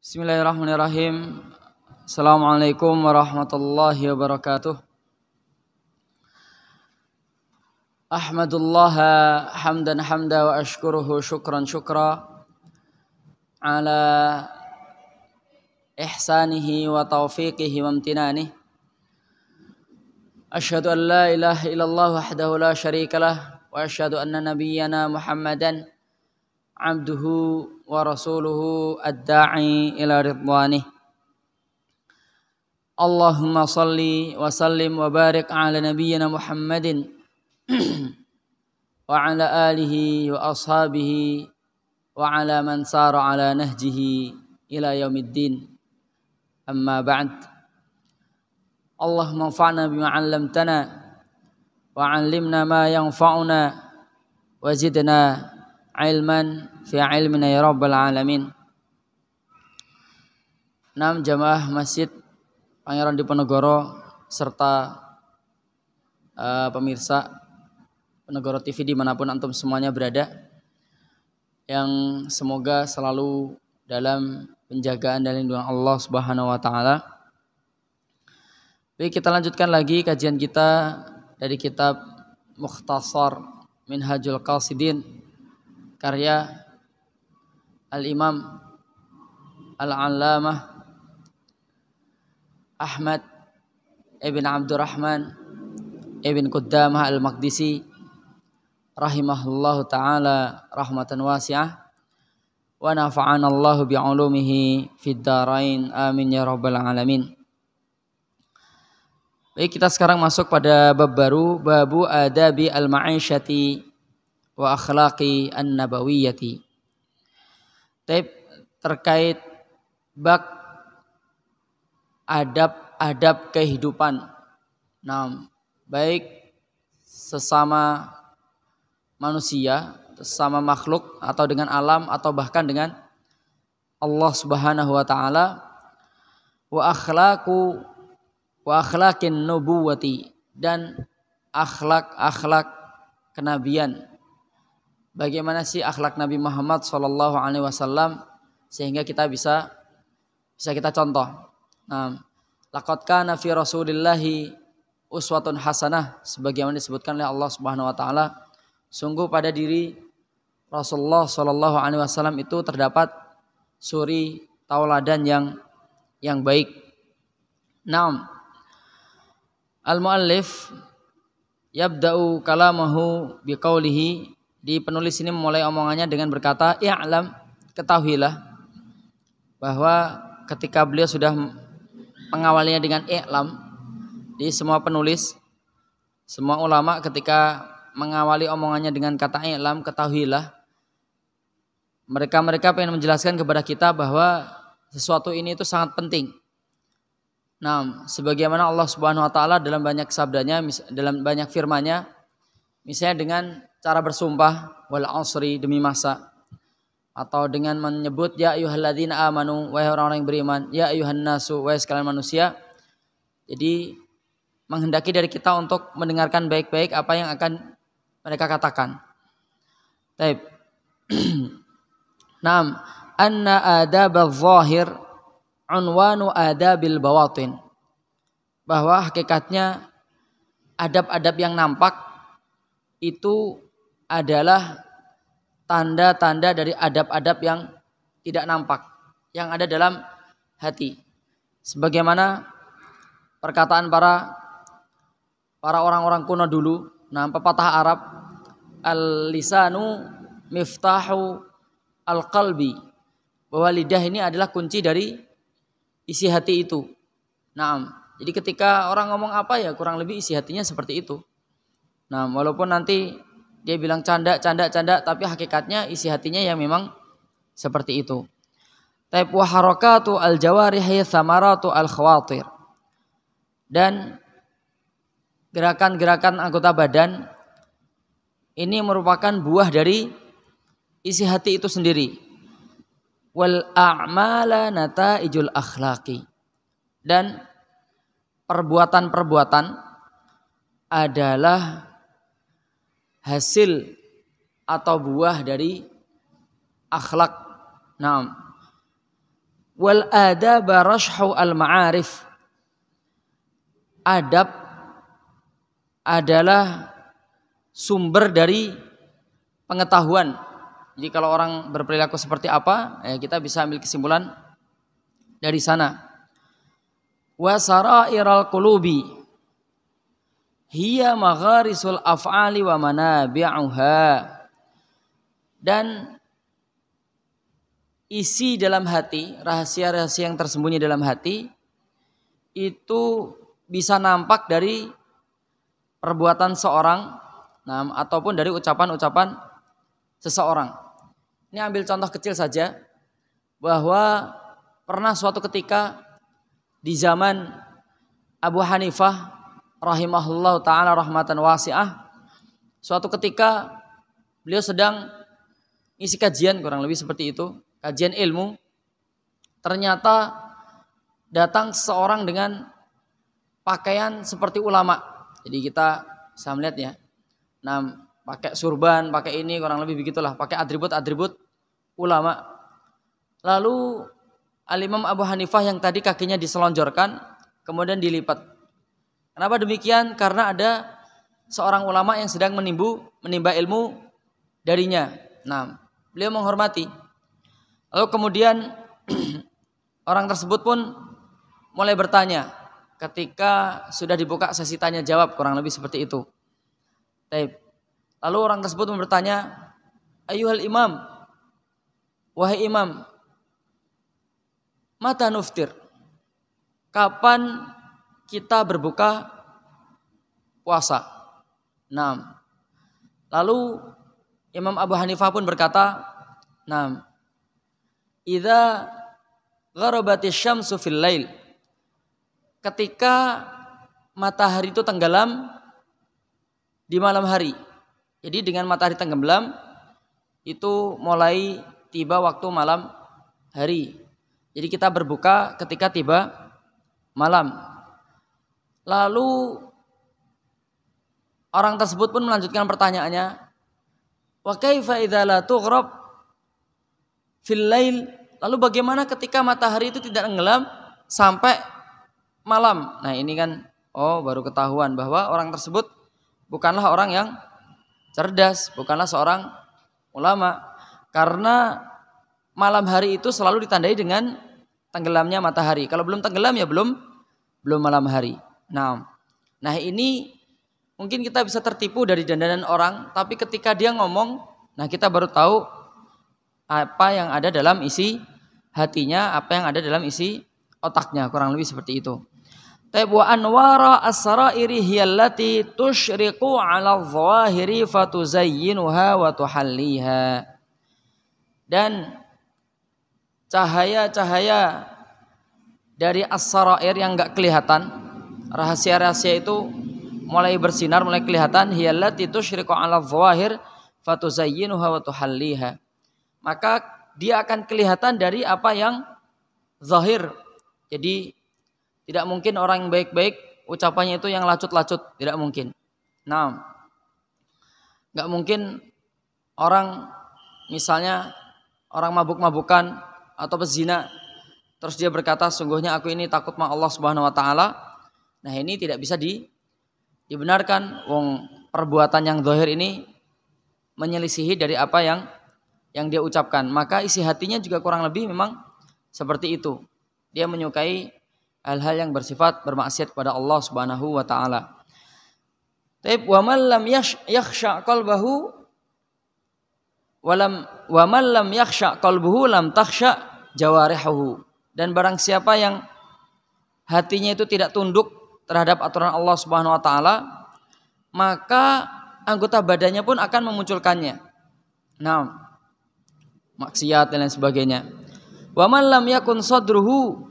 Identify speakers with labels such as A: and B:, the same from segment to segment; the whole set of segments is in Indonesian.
A: Bismillahirrahmanirrahim. Assalamualaikum warahmatullahi wabarakatuh. Ahmadullah hamdan hamda wa ashkuruhu syukran syukra ala ihsanihi wa taufiqihi wa amtinanihi. Asyhadu an la ilaha illallah wahdahu la syarikalah wa asyhadu anna nabiyyana Muhammadan abduhu wa rasuluhu ad-da'i ila ridwanih. Allahumma salli wa sallim wa barik ala nabiyyina Muhammadin wa ala alihi wa ashabihi wa ala man sara ala nahjihi ila yaumiddin. Amma ba'd. Allahumma anfa'na bima 'allamtana wa 'allimna ma yanfa'una wa zidna ilman fi ilmina ya rabbal alamin. 6 jamaah Masjid Pangeran Diponegoro serta pemirsa Penegoro TV dimanapun antum semuanya berada, yang semoga selalu dalam penjagaan dan lindungan Allah Subhanahu wa taala. Baik, kita lanjutkan lagi kajian kita dari kitab Mukhtasar Minhajul Qasidin karya Al-Imam Al-Allamah Ahmad Ibn Abdurrahman Ibn Quddamah Al-Maqdisi rahimahullahu ta'ala rahmatan wasi'ah wa nafa'ana Allahu bi'ulumihi fid dharain amin ya rabbal alamin. Baik, kita sekarang masuk pada bab baru, babu adabi al-ma'isyati wa akhlaqi an-nabawiyyati. Terkait bab adab-adab kehidupan. Nah, baik sesama manusia, sesama makhluk, atau dengan alam, atau bahkan dengan Allah Subhanahu wa taala. Wa akhlaqin nubuwati, dan akhlak kenabian. Bagaimana sih akhlak Nabi Muhammad SAW sehingga kita bisa kita contoh. Nah, laqad kana fi Rasulillahi uswatun hasanah, sebagaimana disebutkan oleh Allah Subhanahu wa taala, sungguh pada diri Rasulullah SAW itu terdapat suri tauladan yang baik. Naam. Al-muallif yabda'u kalamahu biqaulihi, di penulis ini memulai omongannya dengan berkata, i'lam, ketahuilah bahwa ketika beliau sudah mengawalinya dengan i'lam, di semua penulis, semua ulama ketika mengawali omongannya dengan kata i'lam, ketahuilah, mereka ingin menjelaskan kepada kita bahwa sesuatu ini itu sangat penting. Nah, sebagaimana Allah Subhanahu wa taala dalam banyak sabdanya, dalam banyak firman-Nya, misalnya dengan cara bersumpah, wal asri, demi masa, atau dengan menyebut ya ayyuhalladzina amanu, wahai orang-orang yang beriman, ya ayyuhan nasu, wahai sekalian manusia. Jadi menghendaki dari kita untuk mendengarkan baik-baik apa yang akan mereka katakan. Baik. Naam, anna adabal zahir unwanu adabil bawatin, bahwa hakikatnya adab-adab yang nampak itu adalah tanda-tanda dari adab-adab yang tidak nampak, yang ada dalam hati. Sebagaimana perkataan para orang-orang kuno dulu, nah, pepatah Arab, al-lisanu miftahu al-qalbi, bahwa lidah ini adalah kunci dari isi hati itu. Nah, jadi ketika orang ngomong apa, ya kurang lebih isi hatinya seperti itu. Nah, walaupun nanti dia bilang canda, tapi hakikatnya isi hatinya yang memang seperti itu. Taib wa harakatu al-jawarihi thamaratu al-khawatir, dan gerakan-gerakan anggota badan ini merupakan buah dari isi hati itu sendiri. Wal a'mala nataijul akhlaqi, dan perbuatan-perbuatan adalah hasil atau buah dari akhlak. Nah, Wal adab rashhu al ma'arif. Adab adalah sumber dari pengetahuan. Jadi kalau orang berperilaku seperti apa, kita bisa ambil kesimpulan dari sana. Wa sarairal qulubi hiya magharisul af'ali wa manabi'uha. Dan isi dalam hati, rahasia-rahasia yang tersembunyi dalam hati itu bisa nampak dari perbuatan seorang, ataupun dari ucapan-ucapan seseorang. Ini ambil contoh kecil saja, bahwa pernah suatu ketika di zaman Abu Hanifah rahimahullah ta'ala rahmatan wasi'ah, suatu ketika beliau sedang isi kajian, kurang lebih seperti itu, kajian ilmu. Ternyata datang seseorang dengan pakaian seperti ulama. Jadi kita bisa melihat ya, pakai surban, pakai ini, kurang lebih begitulah, pakai atribut-atribut ulama. Lalu Al-Imam Abu Hanifah yang tadi kakinya diselonjorkan, kemudian dilipat. Kenapa demikian? Karena ada seorang ulama yang sedang menimba ilmu darinya. Beliau menghormati. Lalu kemudian orang tersebut pun mulai bertanya ketika sudah dibuka sesi tanya jawab, kurang lebih seperti itu. Lalu orang tersebut bertanya, "Ayyuhal imam, wahai imam, mata nuftir? Kapan kita berbuka puasa?" Lalu Imam Abu Hanifah pun berkata, "Idza gharabatis syamsu fil lail." Ketika matahari itu tenggelam di malam hari. Jadi dengan matahari tenggelam itu mulai tiba waktu malam hari. Jadi kita berbuka ketika tiba malam. Lalu orang tersebut pun melanjutkan pertanyaannya, "Wa kaifa idza la tughrab fil lail?" Lalu bagaimana ketika matahari itu tidak tenggelam sampai malam? Ini kan baru ketahuan bahwa orang tersebut bukanlah orang yang cerdas, bukanlah seorang ulama. Karena malam hari itu selalu ditandai dengan tenggelamnya matahari. Kalau belum tenggelam ya belum malam hari. Nah ini mungkin kita bisa tertipu dari dandanan orang, tapi ketika dia ngomong, kita baru tahu apa yang ada dalam isi hatinya, apa yang ada dalam isi otaknya, kurang lebih seperti itu. Wa anwara as-sarairi hiyallati tusyriqu 'ala adh-dhawahiri fatuzayyinuha wa tuhalliha. Dan cahaya-cahaya dari as-sarair yang enggak kelihatan, rahasia-rahasia itu mulai bersinar, mulai kelihatan, hiyallati tusyriqu 'ala adh-dhawahir fatuzayyinuha wa tuhalliha. Maka dia akan kelihatan dari apa yang zahir. Jadi tidak mungkin orang yang baik-baik ucapannya itu yang lacut-lacut, tidak mungkin. Enggak mungkin orang, misalnya orang mabuk-mabukan atau pezina, terus dia berkata, "Sungguhnya aku ini takut sama Allah Subhanahu wa taala." Ini tidak bisa dibenarkan. Perbuatan yang zahir ini menyelisihi dari apa yang dia ucapkan. Maka isi hatinya juga kurang lebih memang seperti itu. Dia menyukai hal-hal yang bersifat bermaksiat kepada Allah Subhanahu wa taala. Wa man lam yakhsha qalbahu wa man lam yakhsha qalbuhu lam takhsha jawarihuhu. Dan barang siapa yang hatinya itu tidak tunduk terhadap aturan Allah Subhanahu wa taala, maka anggota badannya pun akan memunculkannya. Maksiat dan lain sebagainya. Wa man lam yakun sadruhu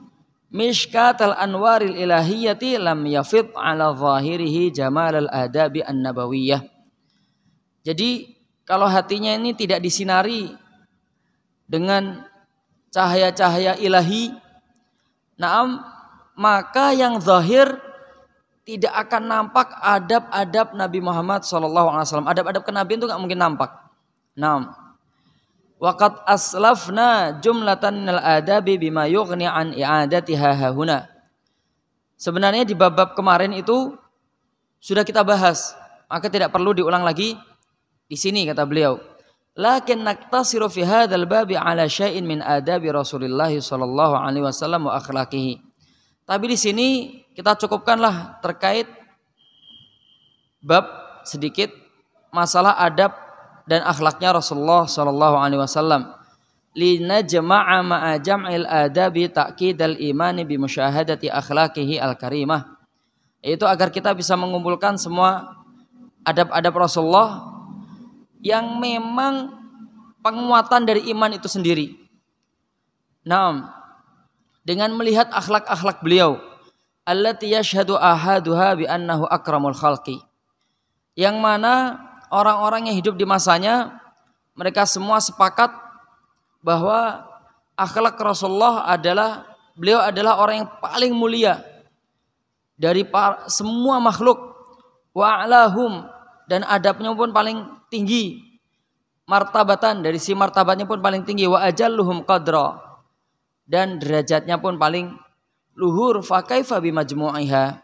A: mishkatal anwaril ilahiyyati lam yafid ala zahirihi jamalal adabi an-nabawiyah. Jadi kalau hatinya ini tidak disinari dengan cahaya-cahaya ilahi, maka yang zahir tidak akan nampak adab-adab Nabi Muhammad SAW. Adab-adab kenabian itu nggak mungkin nampak. Waqad aslafna jumlatan minal adabi bima yughni an i'adatiha hahuna. Sebenarnya di bab-bab kemarin itu sudah kita bahas, maka tidak perlu diulang lagi di sini kata beliau. Lakin naktasiru fi hadzal babi ala syai'in min adabi Rasulillah sallallahu alaihi wasallam wa akhlaqihi. Tapi di sini kita cukupkanlah terkait bab sedikit masalah adab dan akhlaknya Rasulullah sallallahu alaihi wasallam. Linajma'a ma'a jam'il adabi ta'kidal imani bi musyahadati akhlaqihi al-karimah. Yaitu agar kita bisa mengumpulkan semua adab-adab Rasulullah yang memang penguatan dari iman itu sendiri. Naam, dengan melihat akhlak-akhlak beliau, allati yashhadu ahaduha bi annahu akramul khalqi. Yang mana orang-orang yang hidup di masanya mereka semua sepakat bahwa akhlak Rasulullah adalah beliau adalah orang yang paling mulia dari semua makhluk, wa alahum, dan adabnya pun paling tinggi, martabatan, dari si martabatnya pun paling tinggi, wa ajalluhum qadra, dan derajatnya pun paling luhur. Fa kaifa bimajmu'iha.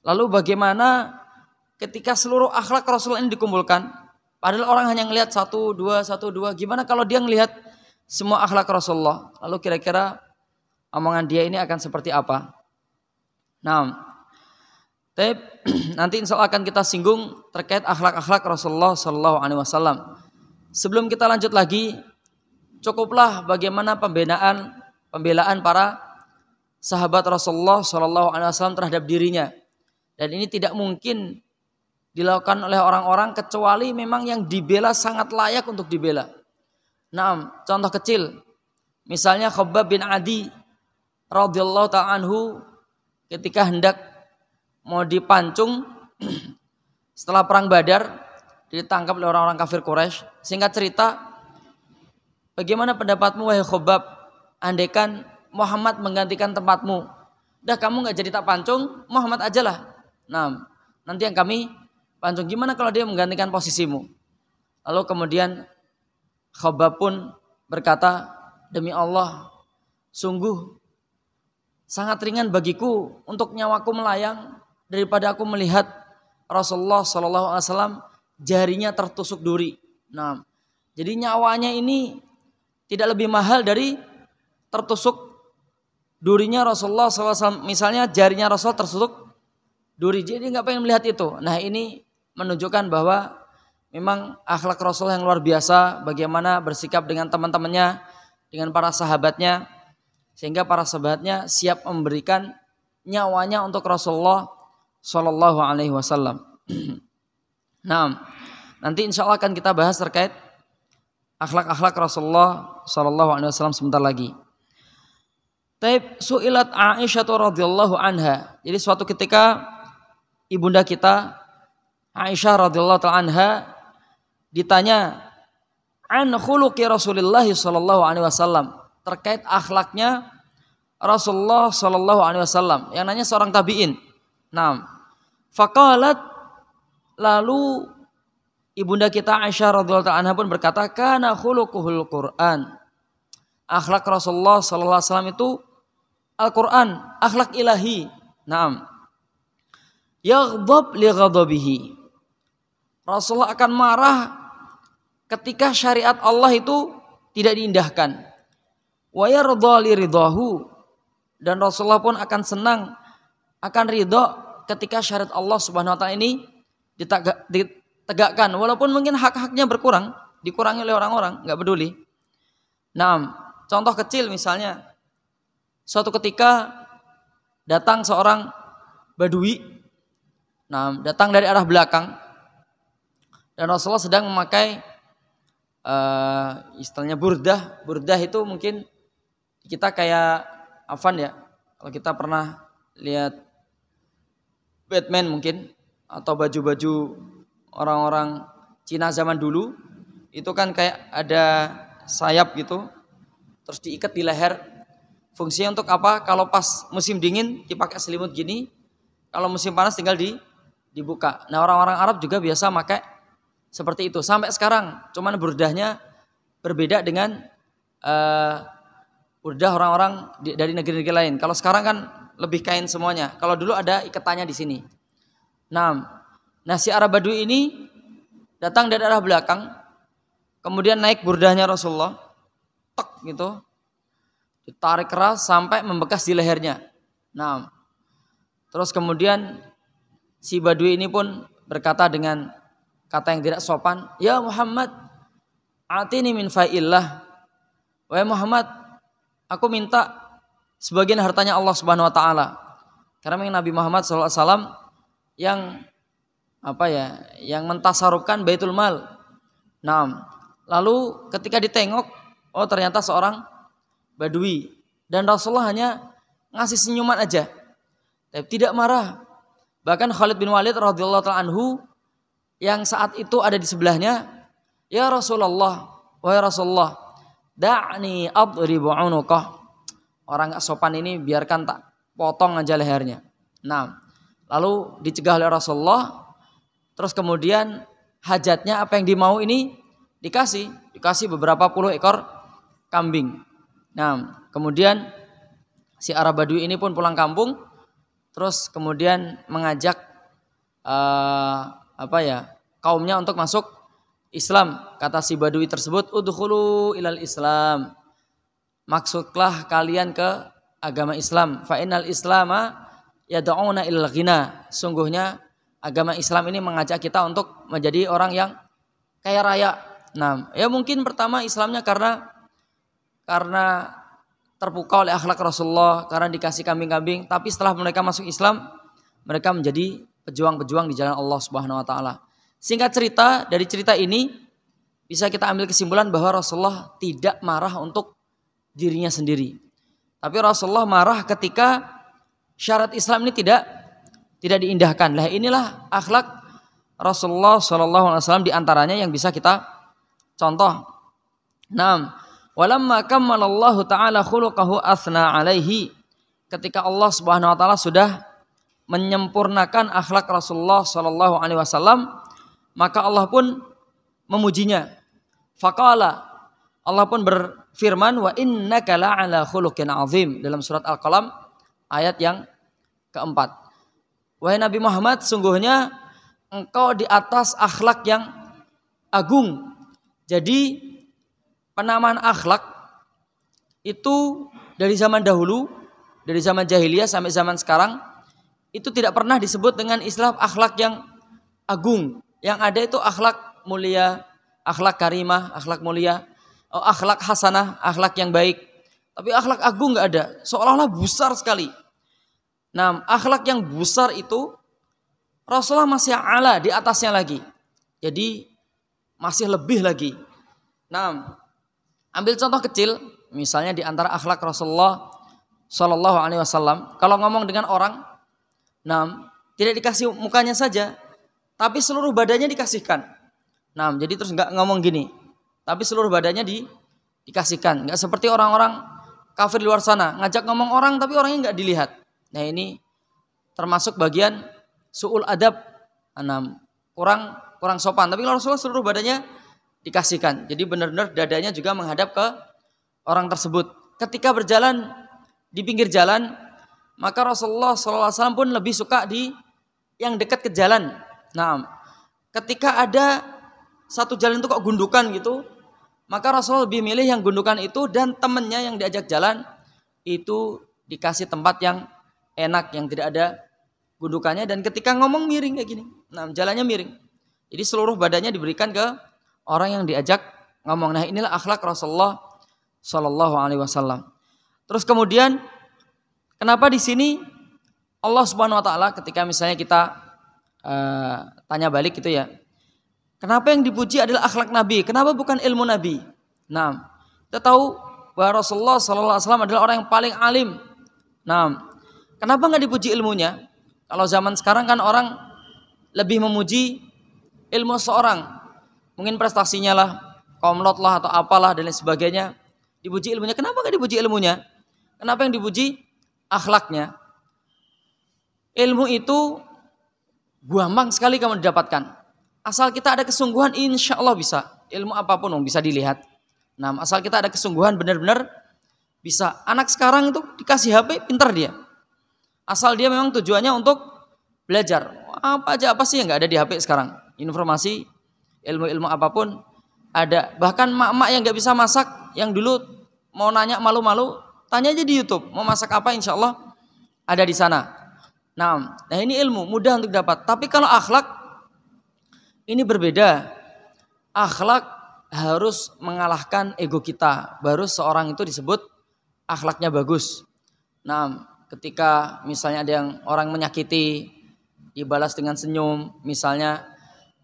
A: Lalu bagaimana ketika seluruh akhlak Rasul ini dikumpulkan, padahal orang hanya melihat satu dua, gimana kalau dia melihat semua akhlak Rasulullah? Lalu kira-kira omongan dia ini akan seperti apa? Nah, nanti insya Allah akan kita singgung terkait akhlak-akhlak Rasulullah Sallallahu Alaihi Wasallam. Sebelum kita lanjut lagi, cukuplah bagaimana pembelaan para sahabat Rasulullah Sallallahu Alaihi Wasallam terhadap dirinya. Dan ini tidak mungkin dilakukan oleh orang-orang kecuali memang yang dibela sangat layak untuk dibela. Nah, contoh kecil, misalnya Khabbab bin Adi radhiyallahu ta'ala anhu ketika hendak mau dipancung setelah perang Badar, ditangkap oleh orang-orang kafir Quraisy. Singkat cerita, bagaimana pendapatmu wahai Khabbab, andaikan Muhammad menggantikan tempatmu, dah kamu nggak jadi tak pancung, Muhammad ajalah. Nah, nanti yang kami pancung. Gimana kalau dia menggantikan posisimu? Lalu kemudian Khabbab pun berkata, demi Allah, sungguh sangat ringan bagiku untuk nyawaku melayang daripada aku melihat Rasulullah SAW jarinya tertusuk duri. Nah, jadi nyawanya ini tidak lebih mahal dari tertusuk durinya Rasulullah SAW. Misalnya jarinya Rasul tertusuk duri, jadi nggak pengen melihat itu. Nah, ini menunjukkan bahwa memang akhlak Rasul yang luar biasa, bagaimana bersikap dengan teman-temannya, dengan para sahabatnya, sehingga para sahabatnya siap memberikan nyawanya untuk Rasulullah Shallallahu Alaihi Wasallam. Nah, nanti insya Allah akan kita bahas terkait akhlak-akhlak Rasulullah Shallallahu Alaihi Wasallam sebentar lagi. Taib su'ilat Aisyah radhiyallahu anha. Jadi suatu ketika ibunda kita Aisyah radhiyallahu ta'ala anha ditanya an khuluqi Rasulullah sallallahu alaihi wasallam, terkait akhlaknya Rasulullah sallallahu alaihi wasallam. Yang nanya seorang tabi'in. Naam. Faqalat, lalu ibunda kita Aisyah radhiyallahu ta'ala anha pun berkata, kana khuluquhul Qur'an. Akhlak Rasulullah sallallahu alaihi wasallam itu Al-Qur'an, akhlak ilahi. Naam. Yaghdab li ghadabihi. Rasulullah akan marah ketika syariat Allah itu tidak diindahkan. Wa yardha li ridahu, dan Rasulullah pun akan senang, akan ridha ketika syariat Allah Subhanahu wa taala ini ditegakkan, walaupun mungkin hak-haknya berkurang, dikurangi oleh orang-orang, enggak peduli. Nah, contoh kecil misalnya, suatu ketika datang seorang badui, datang dari arah belakang, dan Rasulullah sedang memakai istilahnya burdah. Burdah itu mungkin kita kayak Afan ya, kalau kita pernah lihat Batman mungkin, atau baju-baju orang-orang Cina zaman dulu, itu kan kayak ada sayap gitu, terus diikat di leher. Fungsinya untuk apa? Kalau pas musim dingin dipakai selimut gini, kalau musim panas tinggal dibuka. Nah, orang-orang Arab juga biasa pakai seperti itu sampai sekarang. Cuman burdahnya berbeda dengan udah orang-orang dari negeri-negeri lain. Kalau sekarang kan lebih kain semuanya. Kalau dulu ada iketannya di sini. Nah si Arab Badui ini datang dari arah belakang, kemudian naik burdahnya Rasulullah, tek gitu, ditarik keras sampai membekas di lehernya. Nah, terus kemudian si Badui ini pun berkata dengan kata yang tidak sopan, ya Muhammad, atini min fa'illah. Wahai Muhammad, aku minta sebagian hartanya Allah Subhanahu wa taala. Karena Nabi Muhammad SAW yang yang mentasarufkan Baitul Mal. Nah, lalu ketika ditengok, oh ternyata seorang Badui, dan Rasulullah hanya ngasih senyuman aja, tidak marah. Bahkan Khalid bin Walid radhiyallahu ta'ala anhu yang saat itu ada di sebelahnya, ya Rasulullah, wahai Rasulullah, da'ni adribu unuqah. Orang gak sopan ini biarkan tak potong aja lehernya. Nah, lalu dicegah oleh Rasulullah. Terus kemudian hajatnya apa yang dimau ini dikasih beberapa puluh ekor kambing. Nah, kemudian si Arab Badui ini pun pulang kampung, terus kemudian mengajak kaumnya untuk masuk Islam. Kata si Badui tersebut, udkhulu ilal Islam. Maksudlah kalian ke agama Islam. Fa innal islama yad'una ilal ghina. Sungguhnya agama Islam ini mengajak kita untuk menjadi orang yang kaya raya. Nah, ya mungkin pertama Islamnya karena terpukau oleh akhlak Rasulullah, karena dikasih kambing-kambing. Tapi setelah mereka masuk Islam, mereka menjadi pejuang-pejuang di jalan Allah Subhanahu wa taala. Singkat cerita, dari cerita ini bisa kita ambil kesimpulan bahwa Rasulullah tidak marah untuk dirinya sendiri. Tapi Rasulullah marah ketika syarat Islam ini tidak diindahkan. Lah inilah akhlak Rasulullah SAW di antaranya yang bisa kita contoh. Naam, walamma kammalallahu ta'ala khuluqahu athna alaihi. Ketika Allah Subhanahu wa taala sudah menyempurnakan akhlak Rasulullah SAW, maka Allah pun memujinya. Faqala, Allah pun berfirman, wa innaka la'ala khuluqin azim, dalam surat Al-Qalam ayat yang keempat. Wahai Nabi Muhammad, sungguhnya engkau di atas akhlak yang agung. Jadi penamaan akhlak itu dari zaman dahulu, dari zaman jahiliyah sampai zaman sekarang, itu tidak pernah disebut dengan istilah akhlak yang agung. Yang ada itu akhlak mulia, akhlak karimah, akhlak mulia, akhlak hasanah, akhlak yang baik. Tapi akhlak agung nggak ada, seolah-olah besar sekali. Nah, akhlak yang besar itu Rasulullah masih ala, di atasnya lagi. Jadi masih lebih lagi. Nah, ambil contoh kecil, misalnya di antara akhlak Rasulullah Shallallahu Alaihi Wasallam, kalau ngomong dengan orang, nah, tidak dikasih mukanya saja, tapi seluruh badannya dikasihkan. Nah, jadi terus nggak ngomong gini, tapi seluruh badannya dikasihkan. Nggak seperti orang-orang kafir di luar sana, ngajak ngomong orang tapi orangnya nggak dilihat. Nah, ini termasuk bagian su'ul adab, kurang sopan. Tapi Rasulullah seluruh badannya dikasihkan. Jadi benar-benar dadanya juga menghadap ke orang tersebut. Ketika berjalan di pinggir jalan, maka Rasulullah SAW pun lebih suka di yang dekat ke jalan. Nah, ketika ada satu jalan itu kok gundukan gitu, maka Rasulullah lebih milih yang gundukan itu, dan temannya yang diajak jalan itu dikasih tempat yang enak, yang tidak ada gundukannya. Dan ketika ngomong miring kayak gini, nah jalannya miring. Jadi seluruh badannya diberikan ke orang yang diajak ngomong. Nah, inilah akhlak Rasulullah Shallallahu Alaihi Wasallam. Terus kemudian kenapa di sini Allah Subhanahu Wa Taala ketika misalnya kita tanya balik gitu ya, kenapa yang dipuji adalah akhlak Nabi? Kenapa bukan ilmu Nabi? Nah, kita tahu bahwa Rasulullah Shallallahu Alaihi Wasallam adalah orang yang paling alim. Nah, kenapa nggak dipuji ilmunya? Kalau zaman sekarang kan orang lebih memuji ilmu seorang, mungkin prestasinya lah, komlot lah atau apalah dan lain sebagainya. Dipuji ilmunya. Kenapa nggak dipuji ilmunya? Kenapa yang dipuji akhlaknya? Ilmu itu gampang sekali kamu didapatkan. Asal kita ada kesungguhan, insya Allah bisa. Ilmu apapun bisa dilihat. Nah, asal kita ada kesungguhan benar-benar bisa. Anak sekarang itu dikasih HP, pintar dia. Asal dia memang tujuannya untuk belajar. Apa sih yang nggak ada di HP sekarang? Informasi, ilmu-ilmu apapun ada. Bahkan mak-mak yang nggak bisa masak, yang dulu mau nanya malu-malu, tanya aja di YouTube. Mau masak apa, insya Allah ada di sana. Nah ini ilmu mudah untuk dapat. Tapi kalau akhlak ini berbeda. Akhlak harus mengalahkan ego kita. Baru seorang itu disebut akhlaknya bagus. Nah, ketika misalnya ada yang orang menyakiti, dibalas dengan senyum. Misalnya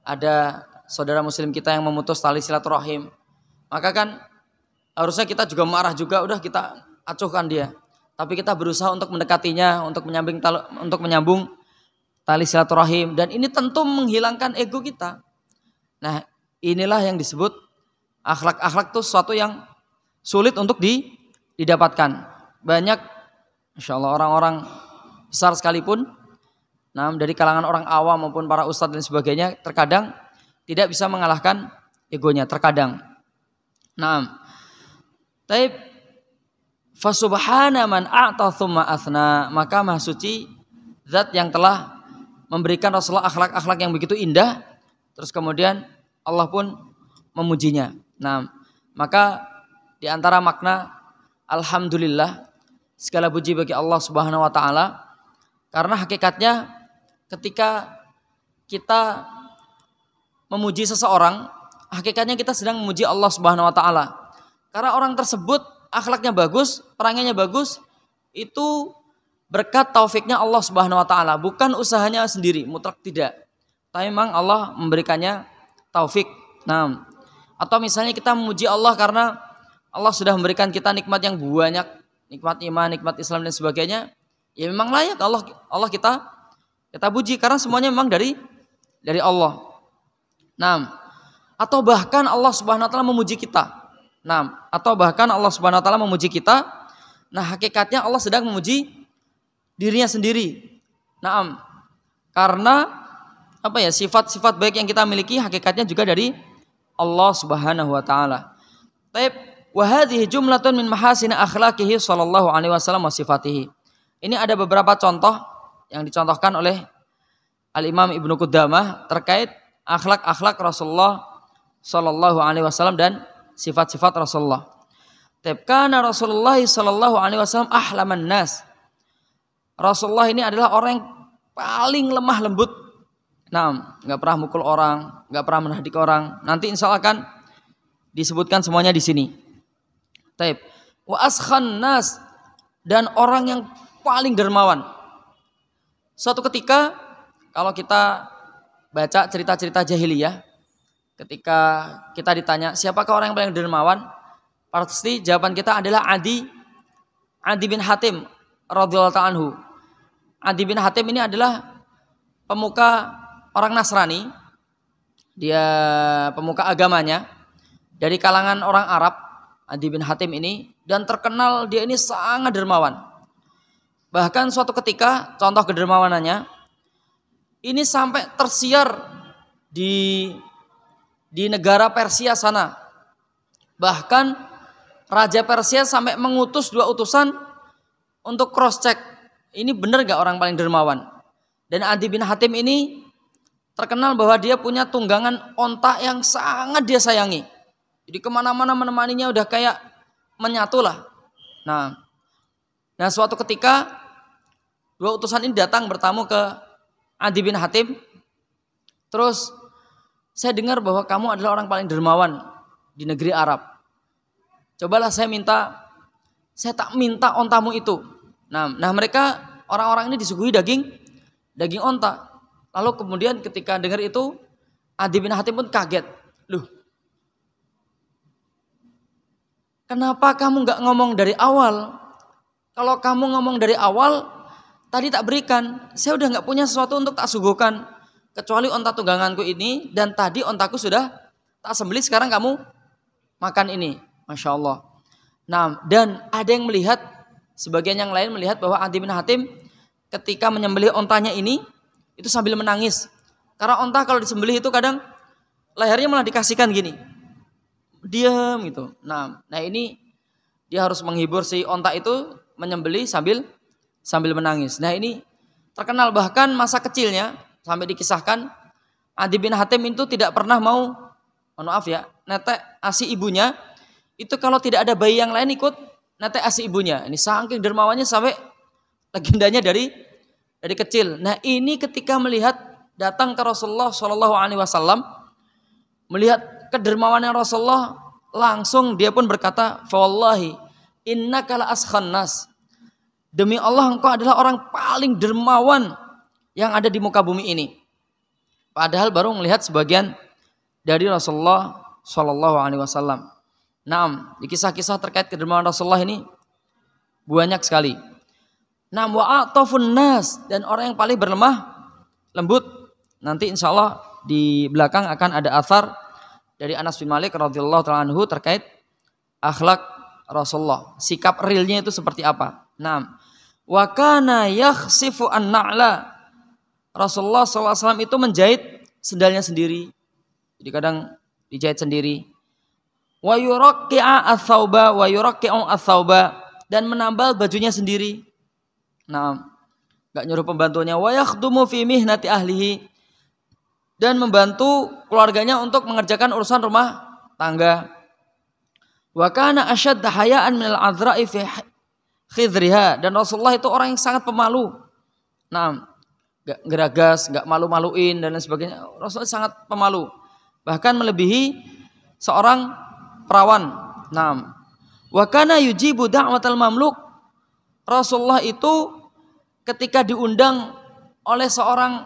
A: ada saudara muslim kita yang memutus tali silaturahim, maka kan harusnya kita juga marah juga, udah kita acuhkan dia. Tapi kita berusaha untuk mendekatinya, untuk menyambung tali silaturahim. Dan ini tentu menghilangkan ego kita. Nah, inilah yang disebut akhlak-akhlak itu sesuatu yang sulit untuk didapatkan. Banyak, insya Allah orang-orang besar sekalipun, nah dari kalangan orang awam maupun para ustadz dan sebagainya, terkadang tidak bisa mengalahkan egonya, terkadang. Nah, taib fasubhana man a'ta tsumma athna, maka maha suci zat yang telah memberikan Rasulullah akhlak-akhlak yang begitu indah, terus kemudian Allah pun memujinya. Nah, maka di antara makna alhamdulillah, segala puji bagi Allah Subhanahu wa taala, karena hakikatnya ketika kita memuji seseorang, hakikatnya kita sedang memuji Allah Subhanahu wa taala. Karena orang tersebut akhlaknya bagus, perangannya bagus, itu berkat taufiknya Allah Subhanahu wa taala, bukan usahanya sendiri, mutlak tidak. Tapi memang Allah memberikannya taufik. Nah, atau misalnya kita memuji Allah karena Allah sudah memberikan kita nikmat yang banyak, nikmat iman, nikmat Islam dan sebagainya. Ya memang layak Allah kita puji karena semuanya memang dari Allah. Nah, atau bahkan Allah Subhanahu wa taala memuji kita. Nah, atau bahkan Allah Subhanahu wa taala memuji kita. Nah, hakikatnya Allah sedang memuji dirinya sendiri. Nah, karena sifat-sifat baik yang kita miliki hakikatnya juga dari Allah Subhanahu wa taala. Taib wa hadhihi jumlatun min mahasin akhlaqihi sallallahu alaihi wasallam wa sifatihi. Ini ada beberapa contoh yang dicontohkan oleh Al-Imam Ibnu Qudamah terkait akhlak-akhlak Rasulullah sallallahu alaihi wasallam dan sifat-sifat Rasulullah. Taib kana Rasulullah sallallahu alaihi wasallam ahlaman nas. Rasulullah ini adalah orang yang paling lemah lembut. Nah, nggak pernah mukul orang, nggak pernah menadik orang. Nanti insya Allah akan disebutkan semuanya di sini. Taib. Wa askhan nas, dan orang yang paling dermawan. Suatu ketika kalau kita baca cerita-cerita jahiliyah, ketika kita ditanya siapakah orang yang paling dermawan, pasti jawaban kita adalah Adi bin Hatim radhiyallahu ta'ala anhu. Adi bin Hatim ini adalah pemuka orang Nasrani, dia pemuka agamanya dari kalangan orang Arab, Adi bin Hatim ini, dan terkenal dia ini sangat dermawan. Bahkan suatu ketika contoh kedermawanannya ini sampai tersiar di negara Persia sana. Bahkan Raja Persia sampai mengutus 2 utusan untuk cross check, ini benar gak orang paling dermawan. Dan Adi bin Hatim ini terkenal bahwa dia punya tunggangan onta yang sangat dia sayangi. Jadi kemana-mana menemaninya udah kayak menyatu lah. Nah suatu ketika 2 utusan ini datang bertamu ke Adi bin Hatim. Terus saya dengar bahwa kamu adalah orang paling dermawan di negeri Arab. Cobalah saya tak minta ontamu itu. Nah mereka orang-orang ini disuguhi daging onta. Lalu kemudian ketika dengar itu, Adi bin Hatim pun kaget. Loh, kenapa kamu gak ngomong dari awal? Kalau kamu ngomong dari awal, tadi tak berikan. Saya udah gak punya sesuatu untuk tak suguhkan, kecuali onta tungganganku ini, dan tadi ontaku sudah tak sembelih, sekarang kamu makan ini. Masya Allah. Nah, dan ada yang melihat, sebagian yang lain melihat bahwa Adi bin Hatim ketika menyembelih ontanya ini, itu sambil menangis. Karena onta kalau disembelih itu kadang lehernya malah dikasihkan gini. diam gitu. Nah ini dia harus menghibur si onta itu menyembeli sambil menangis. Nah ini terkenal, bahkan masa kecilnya sampai dikisahkan Adi bin Hatim itu tidak pernah mau, maaf ya, netek asi ibunya. Itu kalau tidak ada bayi yang lain ikut netek asi ibunya. Ini saking dermawannya sampai legendanya dari kecil. Nah ini ketika melihat datang ke Rasulullah Shallallahu Alaihi Wasallam, melihat kedermawanan Rasulullah, langsung dia pun berkata, "Fawallahi innaka la askhan nas." Demi Allah engkau adalah orang paling dermawan yang ada di muka bumi ini. Padahal baru melihat sebagian dari Rasulullah Shallallahu Alaihi Wasallam. Nah, di kisah-kisah terkait kedermawanan Rasulullah ini banyak sekali. Nah, wa atafun nas, dan orang yang paling berlemah lembut. Nanti insya Allah di belakang akan ada athar dari Anas bin Malik radhiyallahu ta'ala anhu terkait akhlak Rasulullah. Sikap realnya itu seperti apa. Nah, wa kana yakhsifu an-na'la. Rasulullah SAW itu menjahit sendalnya sendiri. Jadi kadang dijahit sendiri. Wa yurakki'a ats-tsauba wa yurakki'u ats-tsauba, dan menambal bajunya sendiri. Nah, enggak nyuruh pembantunya. Wa yakhdumu fi mihnati ahlihi, dan membantu keluarganya untuk mengerjakan urusan rumah tangga. Wa kana ashadda haya'an minal adzra'i fi khidriha, dan Rasulullah itu orang yang sangat pemalu. Nah, enggak geragas, enggak malu-maluin dan lain sebagainya. Rasulullah sangat pemalu. Bahkan melebihi seorang perawan. Nah, wa kana yujibu da'watal mamluk. Rasulullah itu ketika diundang oleh seorang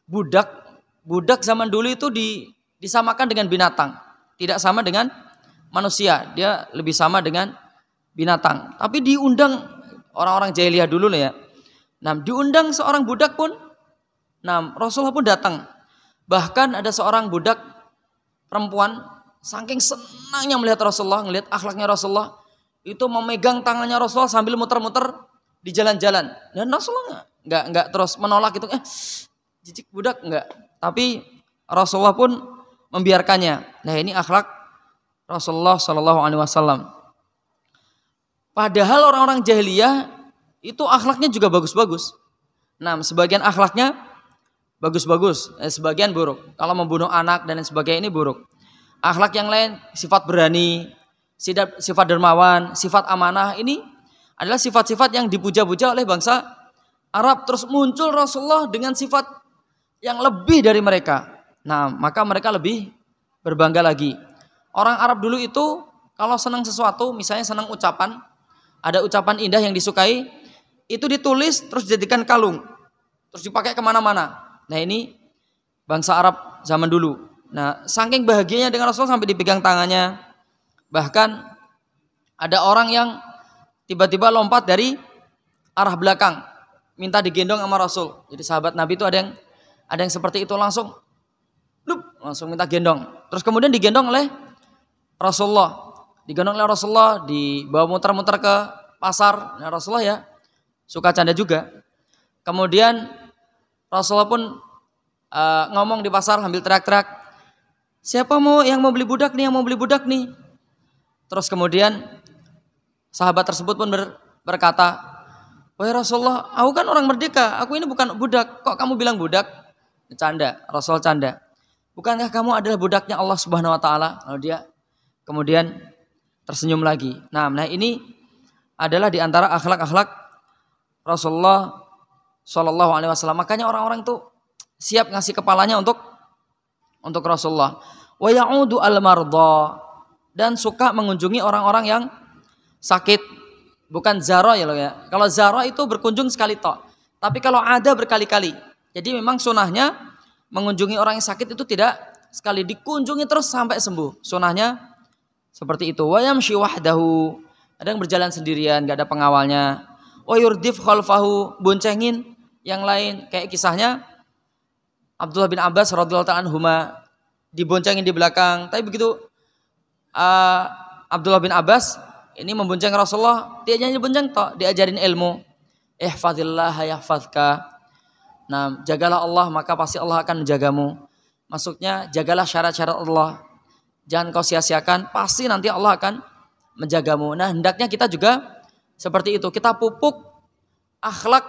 A: budak zaman dulu itu disamakan dengan binatang, tidak sama dengan manusia, dia lebih sama dengan binatang. Tapi diundang orang-orang jahiliyah dulu ya. Nah, diundang seorang budak pun, nah Rasulullah pun datang. Bahkan ada seorang budak perempuan, saking senangnya melihat Rasulullah, melihat akhlaknya Rasulullah, itu memegang tangannya Rasulullah sambil muter-muter di jalan-jalan. Dan Rasulullah enggak terus menolak itu, jijik budak, enggak. Tapi Rasulullah pun membiarkannya. Nah ini akhlak Rasulullah Shallallahu Alaihi Wasallam. Padahal orang-orang jahiliyah itu akhlaknya juga bagus-bagus. Nah, sebagian akhlaknya bagus-bagus, sebagian buruk. Kalau membunuh anak dan sebagainya ini buruk. Akhlak yang lain, sifat berani, sifat dermawan, sifat amanah, ini adalah sifat-sifat yang dipuja-puja oleh bangsa Arab. Terus muncul Rasulullah dengan sifat yang lebih dari mereka. Nah, maka mereka lebih berbangga lagi. Orang Arab dulu itu kalau senang sesuatu, misalnya senang ucapan, ada ucapan indah yang disukai, itu ditulis terus dijadikan kalung, terus dipakai kemana-mana. Nah ini bangsa Arab zaman dulu. Nah saking bahagianya dengan Rasulullah sampai dipegang tangannya. Bahkan ada orang yang tiba-tiba lompat dari arah belakang, minta digendong sama Rasul. Jadi sahabat Nabi itu ada yang seperti itu, langsung minta gendong. Terus kemudian digendong oleh Rasulullah. Digendong oleh Rasulullah, dibawa muter-muter ke pasar. Nah Rasulullah ya suka canda juga. Kemudian Rasulullah pun ngomong di pasar sambil teriak-teriak, siapa yang mau beli budak nih, yang mau beli budak nih. Terus kemudian sahabat tersebut pun berkata, wahai Rasulullah, aku kan orang merdeka, aku ini bukan budak, kok kamu bilang budak? Canda, Rasul canda. Bukankah kamu adalah budaknya Allah Subhanahu Wa Taala? Lalu dia kemudian tersenyum lagi. Nah ini adalah di antara akhlak-akhlak Rasulullah Shallallahu Alaihi Wasallam. Makanya orang-orang itu siap ngasih kepalanya untuk Rasulullah. Wa ya'udu al-marda, dan suka mengunjungi orang-orang yang sakit. Bukan zara ya loh ya. Kalau zara itu berkunjung sekali tok. Tapi kalau ada berkali-kali. Jadi memang sunahnya mengunjungi orang yang sakit itu tidak sekali, dikunjungi terus sampai sembuh. Sunahnya seperti itu. Wa yamshi wahdahu, ada yang berjalan sendirian, gak ada pengawalnya. Wa yurdif khalfahu, boncengin yang lain. Kayak kisahnya Abdullah bin Abbas radhiyallahu ta'ala anhuma, diboncengin di belakang. Tapi begitu Abdullah bin Abbas ini membonceng Rasulullah, dia jangan dibonceng toh, diajarin ilmu. Ihfazillah yahfazka. Nah, jagalah Allah maka pasti Allah akan menjagamu. Maksudnya jagalah syarat-syarat Allah. Jangan kau sia-siakan, pasti nanti Allah akan menjagamu. Nah, hendaknya kita juga seperti itu. Kita pupuk akhlak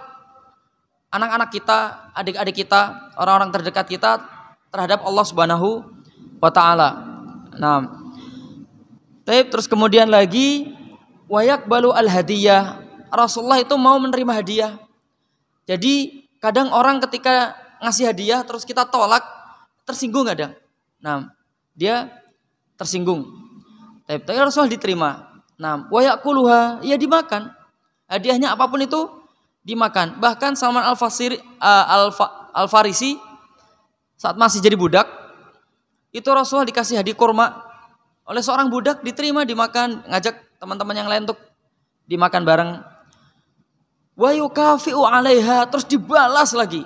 A: anak-anak kita, adik-adik kita, orang-orang terdekat kita terhadap Allah Subhanahu wa taala. Nah, terus kemudian lagi wa yaqbalu al-hadiyah. Rasulullah itu mau menerima hadiah. Jadi kadang orang ketika ngasih hadiah terus kita tolak, tersinggung kadang. Nah, dia tersinggung. Tapi Rasulullah diterima. Nah, wa yaquluha, ya dimakan. Hadiahnya apapun itu dimakan. Bahkan Salman Al-Farisi saat masih jadi budak, itu Rasulullah dikasih hadiah kurma oleh seorang budak, diterima, dimakan, ngajak teman-teman yang lain untuk dimakan bareng. Wa yukafi'u 'alaiha, terus dibalas lagi.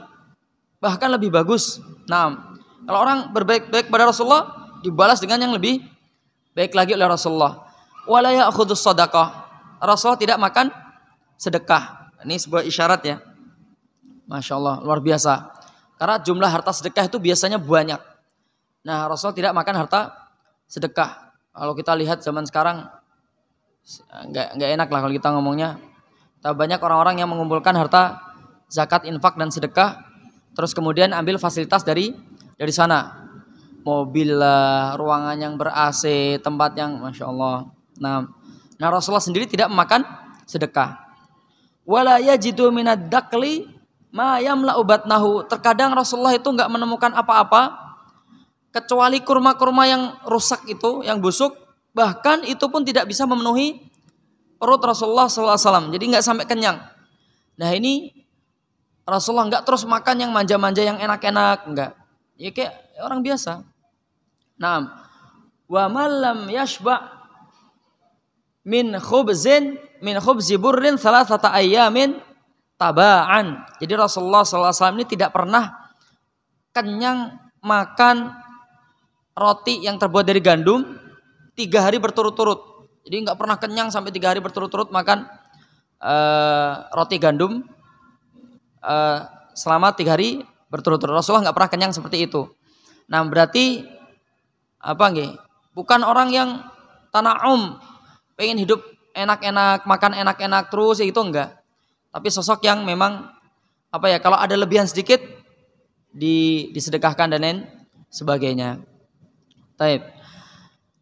A: Bahkan lebih bagus. Nah, kalau orang berbaik-baik pada Rasulullah, dibalas dengan yang lebih baik lagi oleh Rasulullah. Wala ya'khudus shadaqah. Rasulullah tidak makan sedekah. Ini sebuah isyarat ya. Masya Allah, luar biasa. Karena jumlah harta sedekah itu biasanya banyak. Nah, Rasulullah tidak makan harta sedekah. Kalau kita lihat zaman sekarang, nggak enak lah kalau kita ngomongnya. Banyak orang-orang yang mengumpulkan harta zakat, infak dan sedekah, terus kemudian ambil fasilitas dari sana. Mobil lah, ruangan yang ber-AC, tempat yang Masya Allah. Nah Rasulullah sendiri tidak memakan sedekah. Wala yajidu minad dakli ma yamla'u batnahu. Terkadang Rasulullah itu enggak menemukan apa-apa kecuali kurma-kurma yang rusak itu, yang busuk. Bahkan itu pun tidak bisa memenuhi perut Rasulullah SAW. Jadi enggak sampai kenyang. Nah ini Rasulullah enggak terus makan yang manja-manja, yang enak-enak, enggak. Ya kayak orang biasa. Naam. Wa man lam yashba' min khubzi burrin thalathata ayyamin taba'an. Jadi Rasulullah SAW ini tidak pernah kenyang makan roti yang terbuat dari gandum 3 hari berturut-turut. Jadi nggak pernah kenyang sampai 3 hari berturut-turut makan roti gandum selama 3 hari berturut-turut. Rasulullah nggak pernah kenyang seperti itu. Nah berarti apa nggih? Bukan orang yang tana'um, pengen hidup enak-enak, makan enak-enak terus, ya itu enggak. Tapi sosok yang memang apa ya, kalau ada lebihan sedikit disedekahkan dan lain sebagainya. Taib.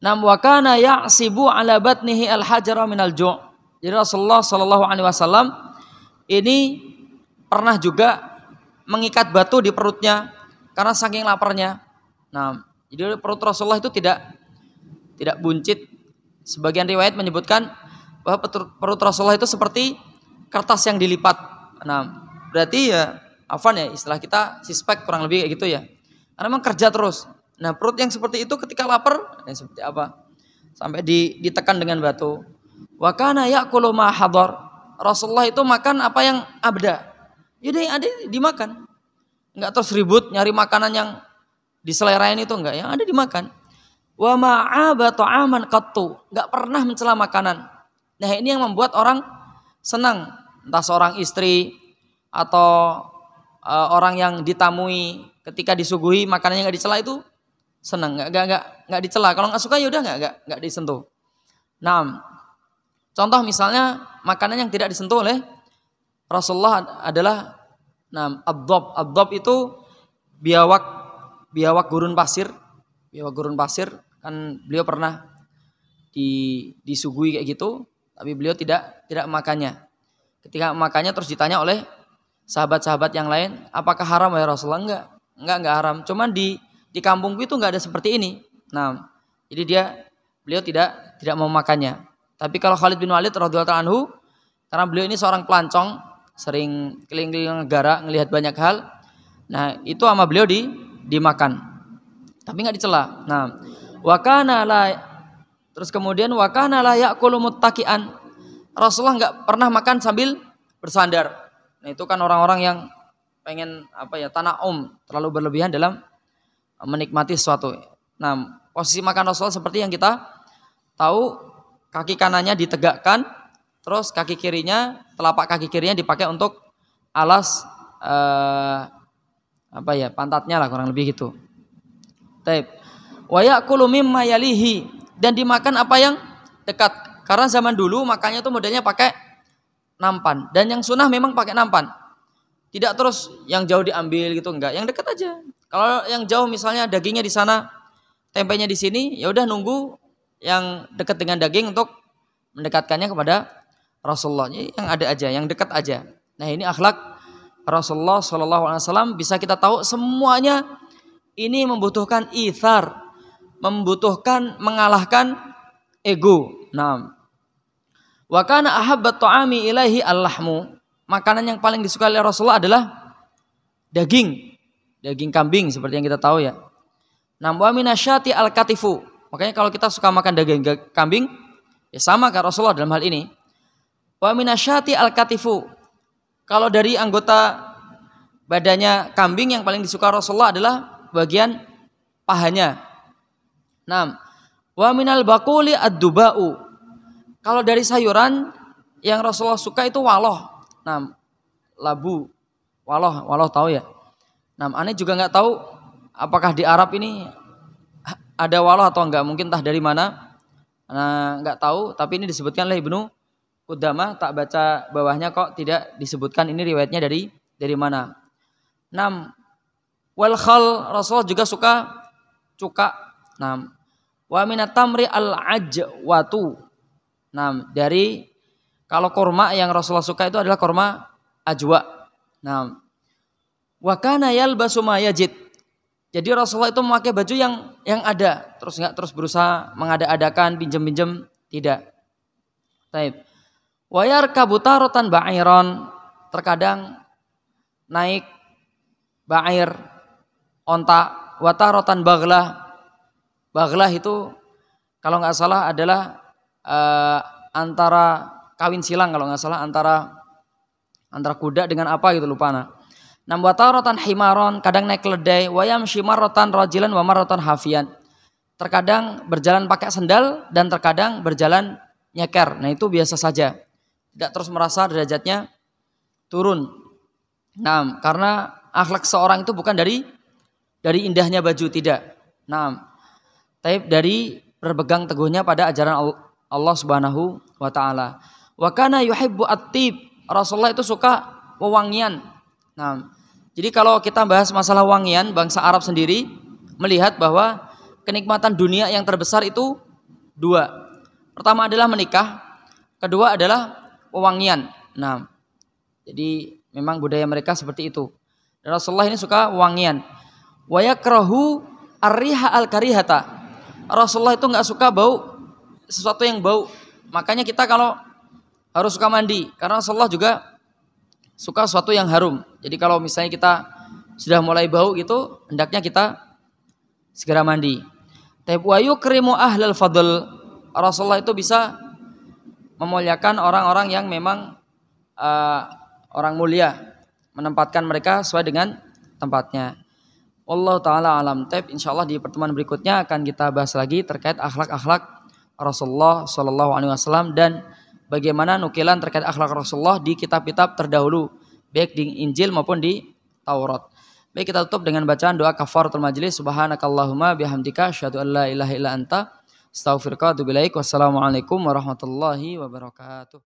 A: Nam wa kana ya'sibu ala batnihi al-hajara minal ju'. Jadi Rasulullah sallallahu alaihi wasallam ini pernah juga mengikat batu di perutnya karena saking laparnya. Nah, jadi perut Rasulullah itu tidak buncit. Sebagian riwayat menyebutkan bahwa perut Rasulullah itu seperti kertas yang dilipat. Nah, berarti ya afan ya, istilah kita sispek kurang lebih kayak gitu ya. Karena memang kerja terus. Nah, perut yang seperti itu ketika lapar, ya seperti apa? Sampai ditekan dengan batu. Wa kana ya'kulu ma hadar. Rasulullah itu makan apa yang abda. Jadi ada dimakan. Enggak terus ribut nyari makanan yang diselerain itu enggak, yang ada dimakan. Wa ma'aba ta'aman qattu, enggak pernah mencela makanan. Nah, ini yang membuat orang senang, entah seorang istri atau orang yang ditamui ketika disuguhi makanannya enggak dicela itu senang, enggak dicela. Kalau enggak suka ya udah enggak disentuh. Nah, contoh misalnya makanan yang tidak disentuh oleh Rasulullah adalah ad-dhab itu biawak gurun pasir. Biawak gurun pasir kan beliau pernah disuguhi kayak gitu, tapi beliau tidak makannya. Ketika makannya terus ditanya oleh sahabat-sahabat yang lain, apakah haram ya Rasulullah? Enggak haram. Cuman di kampungku itu enggak ada seperti ini. Nah, jadi beliau tidak mau makannya. Tapi kalau Khalid bin Walid radhiyallahu anhu, karena beliau ini seorang pelancong, sering keliling-keliling negara, ngelihat banyak hal. Nah, itu sama beliau dimakan. Tapi enggak dicela. Nah, terus kemudian wa kana la ya'kulu muttaqian. Rasulullah enggak pernah makan sambil bersandar. Nah, itu kan orang-orang yang pengen tana'um, terlalu berlebihan dalam menikmati sesuatu. Nah, posisi makan Rasulullah seperti yang kita tahu, kaki kanannya ditegakkan, terus telapak kaki kirinya dipakai untuk alas pantatnya lah, kurang lebih gitu. Taib. Wa ya'kulu mimma yalihi, dan dimakan apa yang dekat. Karena zaman dulu makannya itu modelnya pakai nampan, dan yang sunnah memang pakai nampan. Tidak terus yang jauh diambil gitu, enggak, yang dekat aja. Kalau yang jauh misalnya dagingnya di sana, tempenya di sini, ya udah nunggu yang dekat dengan daging untuk mendekatkannya kepada Rasulullah. Yang ada aja, yang dekat aja. Nah, ini akhlak Rasulullah SAW. Bisa kita tahu semuanya ini membutuhkan ithar, membutuhkan mengalahkan ego. Nah, wa kana ahabbat ta'ami ilaihi al-lahmu. Makanan yang paling disukai oleh Rasulullah adalah daging kambing seperti yang kita tahu ya. Nah, wa minasyati al-katifu. Makanya kalau kita suka makan daging kambing, ya sama kan Rasulullah dalam hal ini. Wa minasyati al-katifu. Kalau dari anggota badannya kambing yang paling disukai Rasulullah adalah bagian pahanya. Nah, wa minal baquli ad-duba'u. Kalau dari sayuran yang Rasulullah suka itu waloh. Nah, labu, waloh tahu ya. Nah, aneh juga nggak tahu apakah di Arab ini ada waloh atau enggak, mungkin entah dari mana. Nah, nggak tahu, tapi ini disebutkan oleh Ibnu Qudamah, tak baca bawahnya kok tidak disebutkan ini riwayatnya dari mana. 6. Wal khal, Rasulullah juga suka cuka. 6. Wa minat tamri al-ajwatu. 6. Dari kalau kurma yang Rasulullah suka itu adalah kurma ajwa. 6. Wa kana yalbasu ma yajid. Jadi Rasulullah itu memakai baju yang ada, terus enggak terus berusaha mengada-adakan, pinjam-pinjam, tidak. Taib. Wa yarkabu taratan ba'iron, terkadang naik ba'ir, onta, wa taratan baghlah. Baghlah itu kalau nggak salah adalah antara kawin silang, kalau nggak salah antara kuda dengan apa gitu, lupa nah. Wa taratan himaron, kadang naik keledai, wa yamshi marratan rajilan wa marratan hafian. Terkadang berjalan pakai sendal dan terkadang berjalan nyeker. Nah, itu biasa saja. Tidak terus merasa derajatnya turun. Nah, karena akhlak seorang itu bukan dari indahnya baju, tidak. Nah, tapi dari berpegang teguhnya pada ajaran Allah Subhanahu wa taala. Wa kana yuhibbu at-tib. Rasulullah itu suka wewangian. Nah, jadi kalau kita bahas masalah wangian, bangsa Arab sendiri melihat bahwa kenikmatan dunia yang terbesar itu dua. Pertama adalah menikah, kedua adalah wewangian. Nah, jadi memang budaya mereka seperti itu. Dan Rasulullah ini suka wewangian. Wa yakrahu ar-riha al-karihata. Rasulullah itu enggak suka bau sesuatu yang bau. Makanya kita kalau harus suka mandi, karena Rasulullah juga suka sesuatu yang harum. Jadi kalau misalnya kita sudah mulai bau gitu, hendaknya kita segera mandi. Wa yukrimu ahlal fadl. Rasulullah itu bisa memuliakan orang-orang yang memang orang mulia, menempatkan mereka sesuai dengan tempatnya. Wallahu taala alam. Insyaallah di pertemuan berikutnya akan kita bahas lagi terkait akhlak-akhlak Rasulullah sallallahu alaihi wasallam dan bagaimana nukilan terkait akhlak Rasulullah di kitab-kitab terdahulu, baik di Injil maupun di Taurat. Baik, kita tutup dengan bacaan doa kafaratul majelis. Subhanakallahumma bihamdika asyhadu an la ilaha illa anta astaghfiruka wa atubu ilaik. Wassalamualaikum warahmatullahi wabarakatuh.